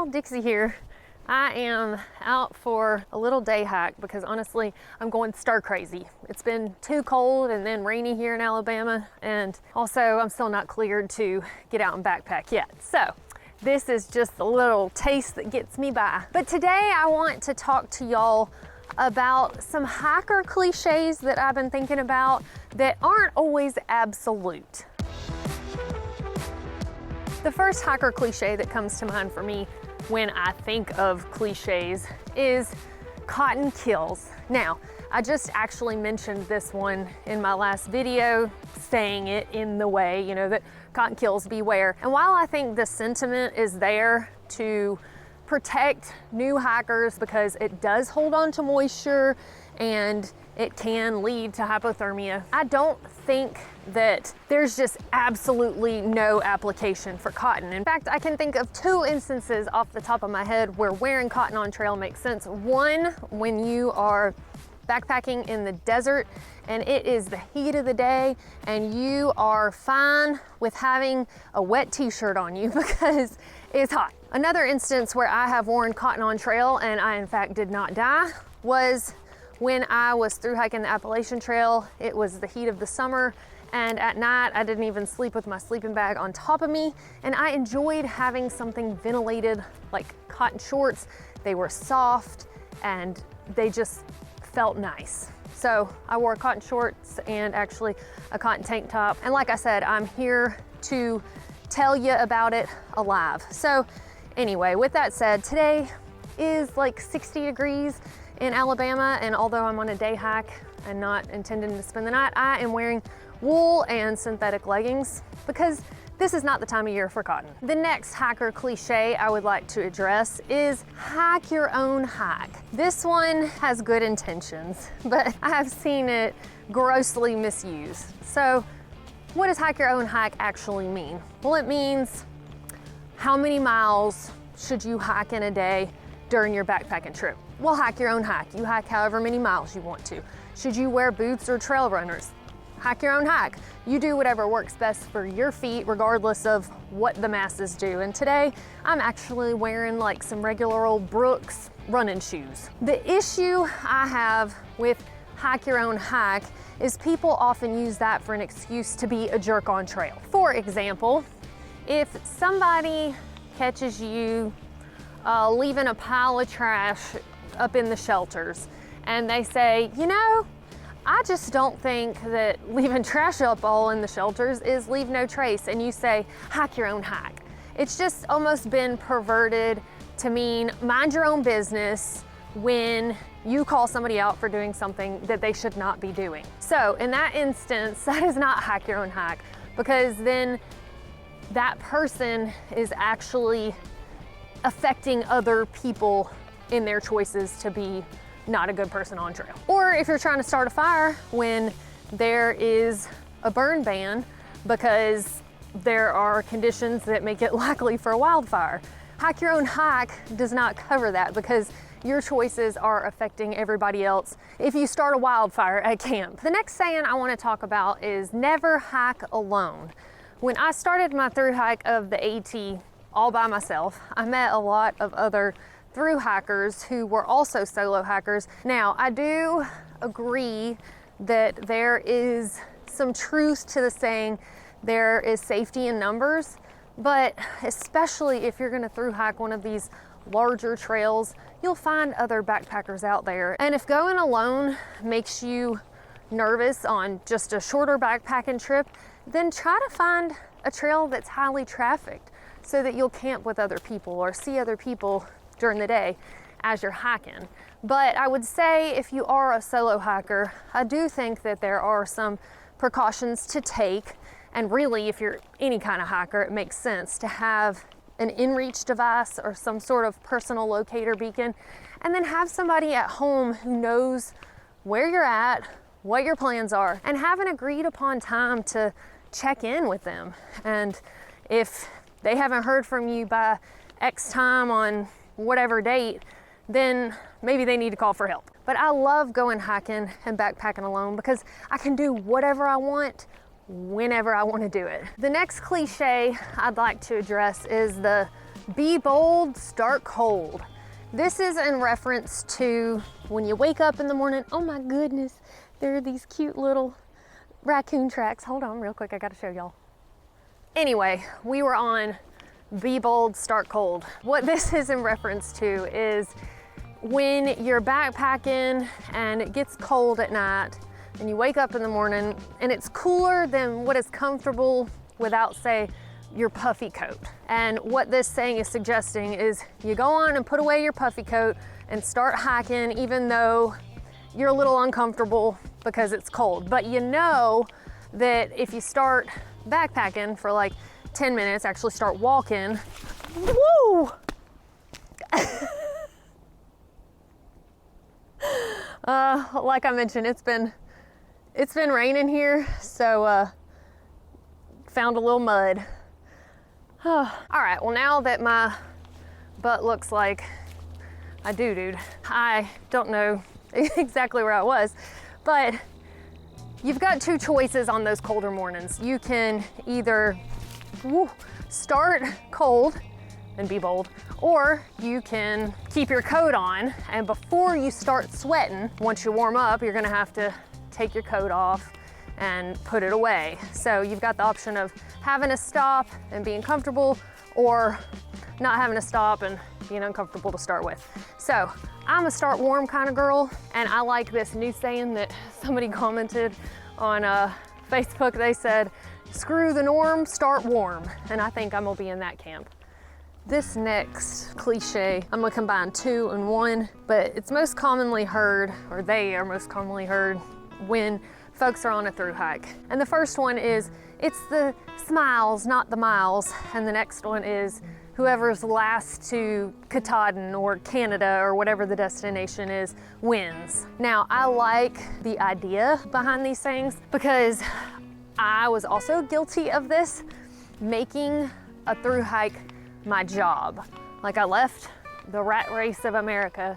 y'all, Dixie here. I am out for a little day hike because honestly, I'm going stir crazy. It's been too cold and then rainy here in Alabama, and also I'm still not cleared to get out and backpack yet. So this is just a little taste that gets me by. But today I want to talk to y'all about some hiker cliches that I've been thinking about that aren't always absolute. The first hiker cliche that comes to mind for me when I think of cliches is cotton kills. Now, I just actually mentioned this one in my last video, saying it in the way, you know, that cotton kills, beware. And while I think the sentiment is there to protect new hikers because it does hold on to moisture and it can lead to hypothermia, I don't think that there's just absolutely no application for cotton. In fact, I can think of two instances off the top of my head where wearing cotton on trail makes sense. One, when you are backpacking in the desert and it is the heat of the day and you are fine with having a wet t-shirt on you because it's hot. Another instance where I have worn cotton on trail and I in fact did not die was when I was through hiking the Appalachian Trail. It was the heat of the summer, and at night I didn't even sleep with my sleeping bag on top of me, and I enjoyed having something ventilated like cotton shorts. They were soft and they just felt nice. So I wore cotton shorts and actually a cotton tank top. And like I said, I'm here to tell you about it alive. So anyway, with that said, today is like 60 degrees in Alabama, and although I'm on a day hike and not intending to spend the night, I am wearing wool and synthetic leggings because this is not the time of year for cotton. The next hiker cliche I would like to address is hike your own hike. This one has good intentions, but I have seen it grossly misused. So what does hike your own hike actually mean? Well, it means how many miles should you hike in a day during your backpacking trip? Well, hike your own hike. You hike however many miles you want to. Should you wear boots or trail runners? Hike your own hike. You do whatever works best for your feet, regardless of what the masses do. And today, I'm actually wearing like some regular old Brooks running shoes. The issue I have with hike your own hike is people often use that for an excuse to be a jerk on trail. For example, if somebody catches you leaving a pile of trash up in the shelters and they say, you know, I just don't think that leaving trash up all in the shelters is leave no trace, and you say hike your own hike. It's just almost been perverted to mean mind your own business when you call somebody out for doing something that they should not be doing. So in that instance, that is not hike your own hike, because then that person is actually affecting other people in their choices to be not a good person on trail. Or if you're trying to start a fire when there is a burn ban because there are conditions that make it likely for a wildfire. Hike your own hike does not cover that because your choices are affecting everybody else if you start a wildfire at camp. The next saying I want to talk about is never hike alone. When I started my thru hike of the AT all by myself, I met a lot of other thru hikers who were also solo hikers. Now, I do agree that there is some truth to the saying there is safety in numbers, but especially if you're gonna thru hike one of these larger trails, you'll find other backpackers out there. And if going alone makes you nervous on just a shorter backpacking trip, then try to find a trail that's highly trafficked so that you'll camp with other people or see other people during the day as you're hiking. But I would say if you are a solo hiker, I do think that there are some precautions to take. And really, if you're any kind of hiker, it makes sense to have an in-reach device or some sort of personal locator beacon, and then have somebody at home who knows where you're at, what your plans are, and have an agreed upon time to check in with them. And if they haven't heard from you by X time on whatever date, then maybe they need to call for help. But I love going hiking and backpacking alone because I can do whatever I want, whenever I want to do it. The next cliche I'd like to address is the Be bold, start cold. This is in reference to when you wake up in the morning. Oh my goodness, there are these cute little raccoon tracks. Hold on real quick, I gotta show y'all. Anyway, we were on Be bold, start cold. What this is in reference to is when you're backpacking and it gets cold at night and you wake up in the morning and it's cooler than what is comfortable without, say, your puffy coat. And what this saying is suggesting is you go on and put away your puffy coat and start hiking even though you're a little uncomfortable because it's cold. But you know that if you start backpacking for like 10 minutes, actually start walking, woo! Like I mentioned, it's been raining here, so found a little mud. All right, well now that my butt looks like I do, I don't know exactly where I was, but you've got two choices on those colder mornings. You can either start cold and be bold, or you can keep your coat on, and before you start sweating, once you warm up, you're gonna have to take your coat off and put it away. So you've got the option of having to stop and being comfortable, or not having to stop and being uncomfortable to start with. So I'm a start warm kind of girl, and I like this new saying that somebody commented on Facebook. They said, screw the norm, start warm. And I think I'm gonna be in that camp. This next cliche, I'm gonna combine two in one, but it's most commonly heard, or they are most commonly heard when folks are on a thru hike. And the first one is, it's the smiles, not the miles. And the next one is, whoever's last to Katahdin or Canada or whatever the destination is wins. Now, I like the idea behind these things because I was also guilty of this, making a thru hike my job. Like, I left the rat race of America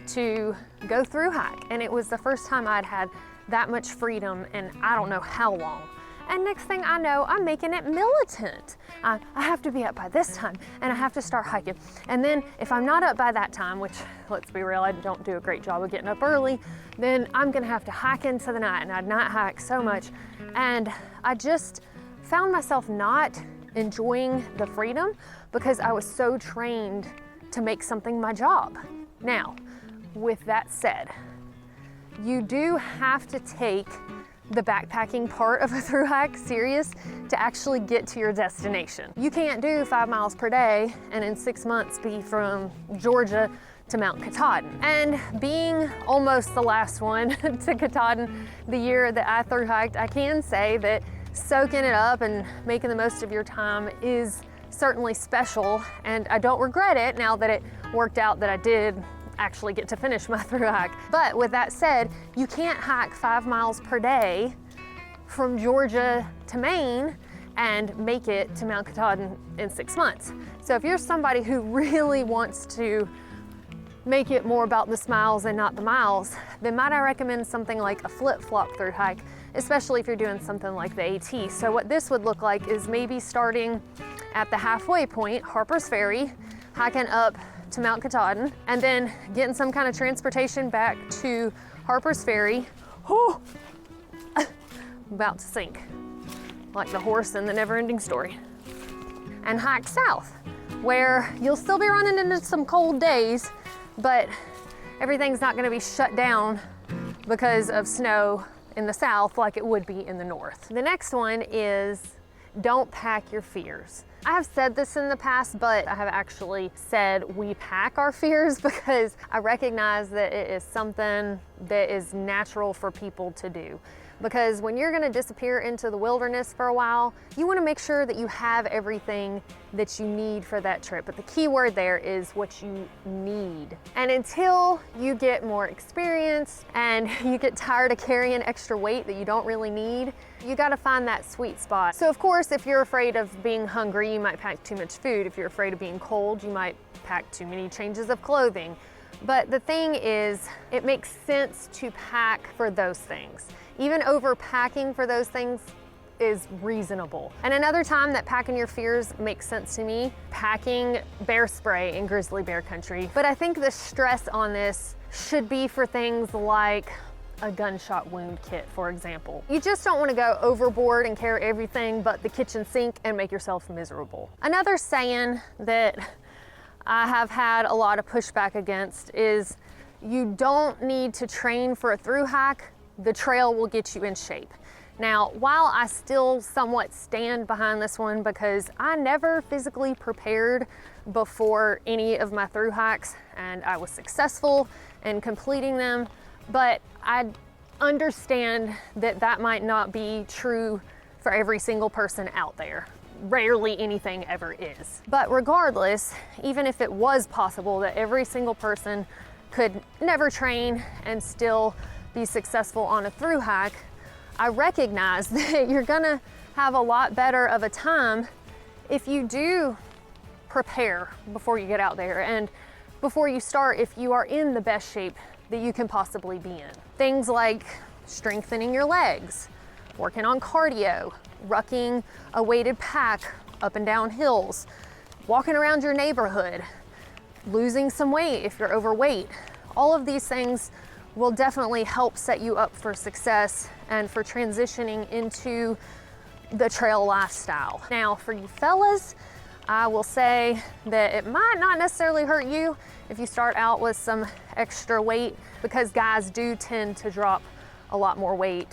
to go thru hike, and it was the first time I'd had that much freedom in I don't know how long. And next thing I know, I'm making it militant. I have to be up by this time, and I have to start hiking. And then if I'm not up by that time, which, let's be real, I don't do a great job of getting up early, then I'm gonna have to hike into the night, and I'd night hike so much. And I just found myself not enjoying the freedom because I was so trained to make something my job. Now, with that said, you do have to take the backpacking part of a thru hike serious to actually get to your destination. You can't do 5 miles per day and in 6 months be from Georgia to Mount Katahdin. And being almost the last one to Katahdin the year that I thru hiked, I can say that soaking it up and making the most of your time is certainly special, and I don't regret it now that it worked out that I did actually get to finish my thru hike. But with that said, you can't hike 5 miles per day from Georgia to Maine and make it to Mount Katahdin in 6 months. So if you're somebody who really wants to make it more about the smiles and not the miles, then might I recommend something like a flip-flop thru hike, especially if you're doing something like the AT. So what this would look like is maybe starting at the halfway point, Harper's Ferry, hiking up to Mount Katahdin, and then getting some kind of transportation back to Harper's Ferry. Whew, about to sink, like the horse in the never-ending story. And hike south, where you'll still be running into some cold days, but everything's not gonna be shut down because of snow in the south like it would be in the north. The next one is, don't pack your fears. I have said this in the past, but I have actually said we pack our fears because I recognize that it is something that is natural for people to do. Because when you're gonna disappear into the wilderness for a while, you wanna make sure that you have everything that you need for that trip. But the key word there is what you need. And until you get more experience and you get tired of carrying extra weight that you don't really need, you gotta find that sweet spot. So of course, if you're afraid of being hungry, you might pack too much food. If you're afraid of being cold, you might pack too many changes of clothing. But the thing is, it makes sense to pack for those things. Even overpacking for those things is reasonable. And another time that packing your fears makes sense to me, packing bear spray in grizzly bear country. But I think the stress on this should be for things like a gunshot wound kit, for example. You just don't want to go overboard and carry everything but the kitchen sink and make yourself miserable. Another saying that I have had a lot of pushback against is you don't need to train for a thru hike, the trail will get you in shape. Now, while I still somewhat stand behind this one because I never physically prepared before any of my thru hikes and I was successful in completing them, but I understand that that might not be true for every single person out there. Rarely anything ever is. But regardless, even if it was possible that every single person could never train and still be successful on a thru hike, I recognize that you're gonna have a lot better of a time if you do prepare before you get out there and before you start, if you are in the best shape that you can possibly be in. Things like strengthening your legs, working on cardio, rucking a weighted pack up and down hills, walking around your neighborhood, losing some weight if you're overweight. All of these things will definitely help set you up for success and for transitioning into the trail lifestyle. Now, for you fellas, I will say that it might not necessarily hurt you if you start out with some extra weight, because guys do tend to drop a lot more weight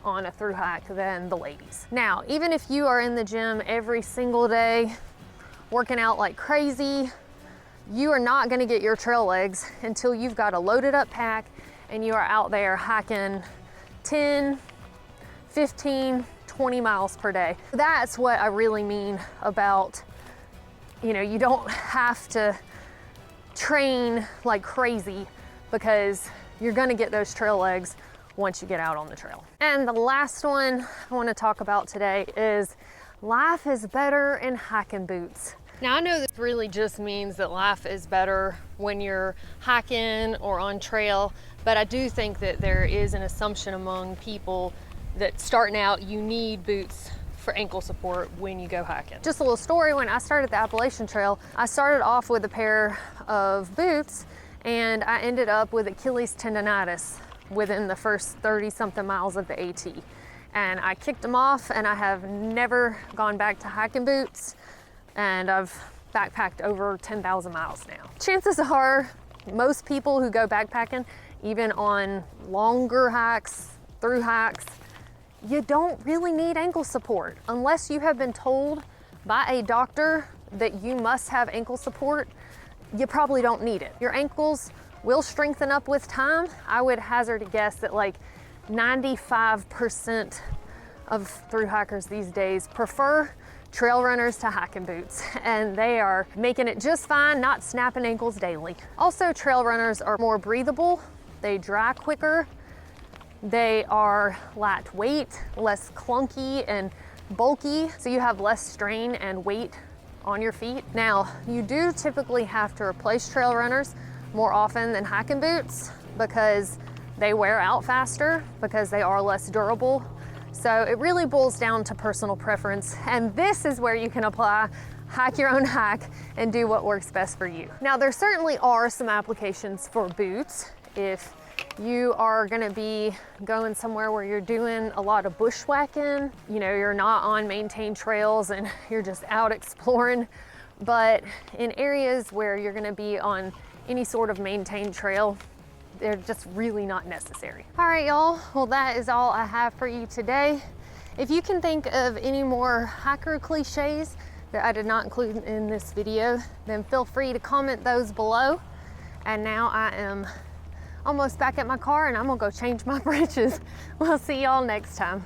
on a thru hike than the ladies. Now, even if you are in the gym every single day, working out like crazy, you are not gonna get your trail legs until you've got a loaded up pack and you are out there hiking 10, 15, 20 miles per day. That's what I really mean about, you don't have to train like crazy because you're gonna get those trail legs once you get out on the trail. And the last one I wanna talk about today is life is better in hiking boots. Now, I know this really just means that life is better when you're hiking or on trail, but I do think that there is an assumption among people that starting out, you need boots for ankle support when you go hiking. Just a little story, when I started the Appalachian Trail, I started off with a pair of boots and I ended up with Achilles tendonitis within the first 30 something miles of the AT. And I kicked them off and I have never gone back to hiking boots, and I've backpacked over 10,000 miles now. Chances are most people who go backpacking, even on longer hikes, through hikes, you don't really need ankle support unless you have been told by a doctor that you must have ankle support. You probably don't need it. Your ankles will strengthen up with time. I would hazard a guess that like 95% of thru hikers these days prefer trail runners to hiking boots, and they are making it just fine, not snapping ankles daily. Also, trail runners are more breathable, they dry quicker, they are lightweight, less clunky and bulky, so you have less strain and weight on your feet. Now, you do typically have to replace trail runners more often than hiking boots because they wear out faster, because they are less durable. So it really boils down to personal preference, and this is where you can apply hike your own hike and do what works best for you. Now, there certainly are some applications for boots. If you are gonna be going somewhere where you're doing a lot of bushwhacking, you're not on maintained trails and you're just out exploring, but in areas where you're gonna be on any sort of maintained trail, they're just really not necessary. All right, y'all, well, that is all I have for you today. If you can think of any more hiker cliches that I did not include in this video, then feel free to comment those below. And now I am almost back at my car and I'm gonna go change my britches. We'll see y'all next time.